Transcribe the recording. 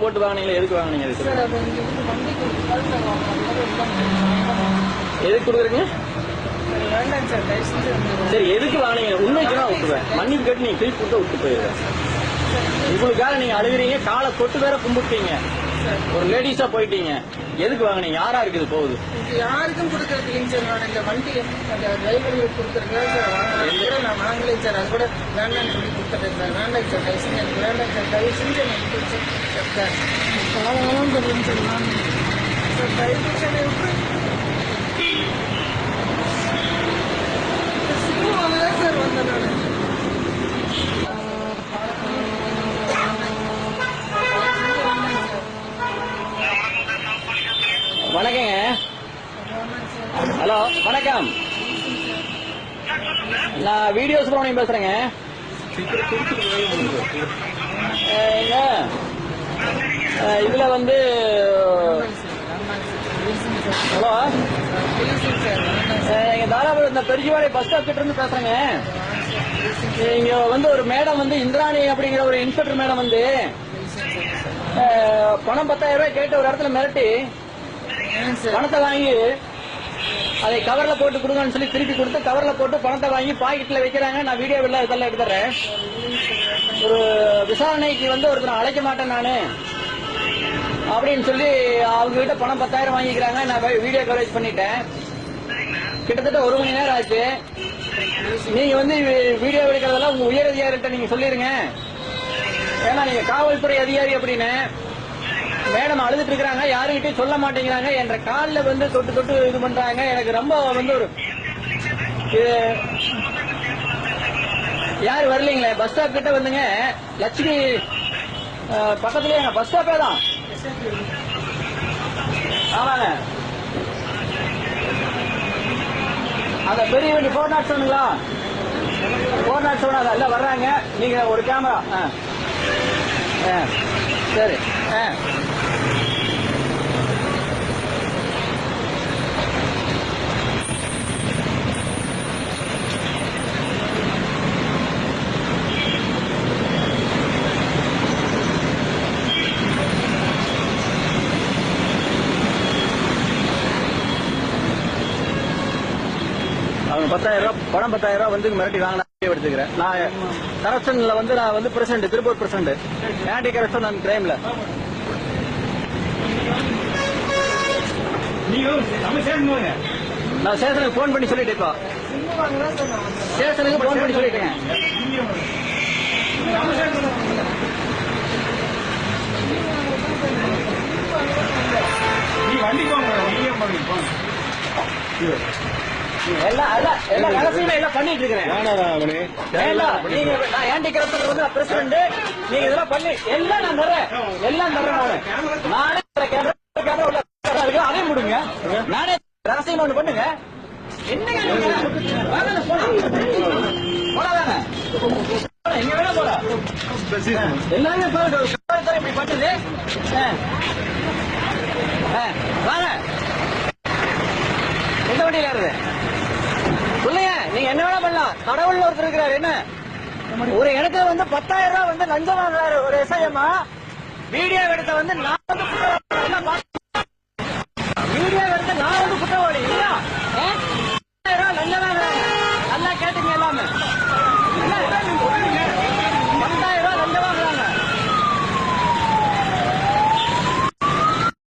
போட்டு வாங்கினீங்களா? எதுக்கு வாங்கினீங்க? எதுக்கு கொடுக்குறீங்க? சரி, எதுக்கு வாங்கினீங்க? உண்மைக்குதான் விட்டுருவேன். மன்னிப்பு கேட்டு நீங்க திருப்பி கொடுத்தா விட்டு போயிருவேன். உங்களுக்காக நீங்க அழுகிறீங்க, காலை தொட்டு வேற கும்பிட்டீங்க, ஒரு லேடிஸா போயிட்டீங்க. எதுக்கு வாங்கினீங்க? யாரா இருக்குது போகுது? யாருக்கும் கொடுக்கறது சார். இந்த வண்டி டிரைவர்களுக்கு கொடுக்கறது நான் வாங்கலை சார். அது கூட வேண்டாம் சொல்லி கொடுத்துட்டேன் சார். வேண்டாம் சார், தயவு செஞ்சு எனக்கு வேண்டாம் சார். தயவு செஞ்சு எனக்கு சார் காலகாலம் சொல்லுங்க சார். நான் சார் தயவு செஞ்சு சினிமாவில் சார் வந்தேன் நான். வணக்கங்க. ஹலோ, வணக்கம். நான் வீடியோ சுப்ரமணியம் பேசுறேங்க. இதுல வந்து ஹலோ, எங்க தாராபுரம் இந்த பெருஜிவாடை பஸ் ஸ்டாப் கிட்ட இருந்து பேசுறேங்க. இங்க வந்து ஒரு மேடம் வந்து இந்திராணி அப்படிங்கிற ஒரு இன்ஸ்பெக்டர் மேடம் வந்து பணம் 10,000 ரூபாய் கேட்டு ஒரு இடத்துல மிரட்டி பணத்தை வாங்கி அதை கவர்ல போட்டு கொடுங்கன்னு சொல்லி திருப்பி கொடுத்து கவர்ல போட்டு பணத்தை வாங்கி பாக்கெட்ல வைக்கிறாங்க. நான் வீடியோவில் இதெல்லாம் எடுத்துறேன். ஒரு விசாரணைக்கு வந்து ஒருத்தர் அழைக்க மாட்டேன் நானு அப்படின்னு சொல்லி அவங்க கிட்ட பணம் 10,000 வாங்கிக்கிறாங்க. நான் வீடியோ கவரேஜ் பண்ணிட்டேன். கிட்டத்தட்ட 1 மணி நேரம் ஆச்சு. நீங்க வந்து வீடியோ எடுக்கிறதெல்லாம் உங்க உயர் அதிகாரிகிட்ட நீங்க சொல்லிருங்க. ஏன்னா நீங்க காவல்துறை அதிகாரி அப்படின்னு மேடம் அழுதுட்டு இருக்கிறாங்க. யாருகிட்டையும் சொல்ல மாட்டேங்கிறாங்க. என்ற காலில் வந்து தொட்டு தொட்டு இது பண்றாங்க. எனக்கு ரொம்ப வந்து ஒரு யாரு வரலீங்களே பஸ் ஸ்டாப் கிட்ட வந்துங்க. லட்சுமி பக்கத்துலயே பஸ் ஸ்டாப்பே தான். ஆமாங்க, அந்த பெரிய வண்டி 407ங்களா? 407 எல்லாம் வர்றாங்க. நீங்க ஒரு கேமரா சரி. அவங்க 10,000 ரூபாய் பணம் 10,000 ரூபாய் வந்து மிரட்டி வாங்கினா எடுத்துக்கிறேன். நான் கரப்ஷன்ல வந்து நான் வந்து president, Tiruppur president, anti corruption and கிரைம்ல. நான் ஸ்டேஷனுக்கு போன் பண்ணி சொல்லிட்டேன். இப்போ ஸ்டேஷனுக்கு போன் பண்ணி சொல்லிட்டேன். எல்லாம் ரகசியமா எல்லாம் பண்ணிட்டு இருக்கிறேன். நான் ஆன்டி கரப்ஷன் வந்து பிரசிடண்ட். நீங்க இதெல்லாம் பண்ணி எல்லாம் நான் தர்றேன். எல்லாம் தர்றேன். நானே அதே முடுங்க. நானே ரகசியம் ஒண்ணு பண்ணுங்க. என்னங்க எங்க வேணா போற எல்லாருமே இப்படி பண்ணுது. வாங்க, எந்த வண்டியில ஏறுது சொல்லுங்க. நீங்க என்ன வேணா பண்ணலாம். கடவுள்ல ஒருத்தர் இருக்கிறாரு. என்ன ஒரு இடத்துல வந்து 10,000 ரூபாய் வந்து லஞ்சம் வாங்குறாரு ஒரு எஸ்ஐஎம்மா. வீடியோ எடுத்த வந்து நான் வந்து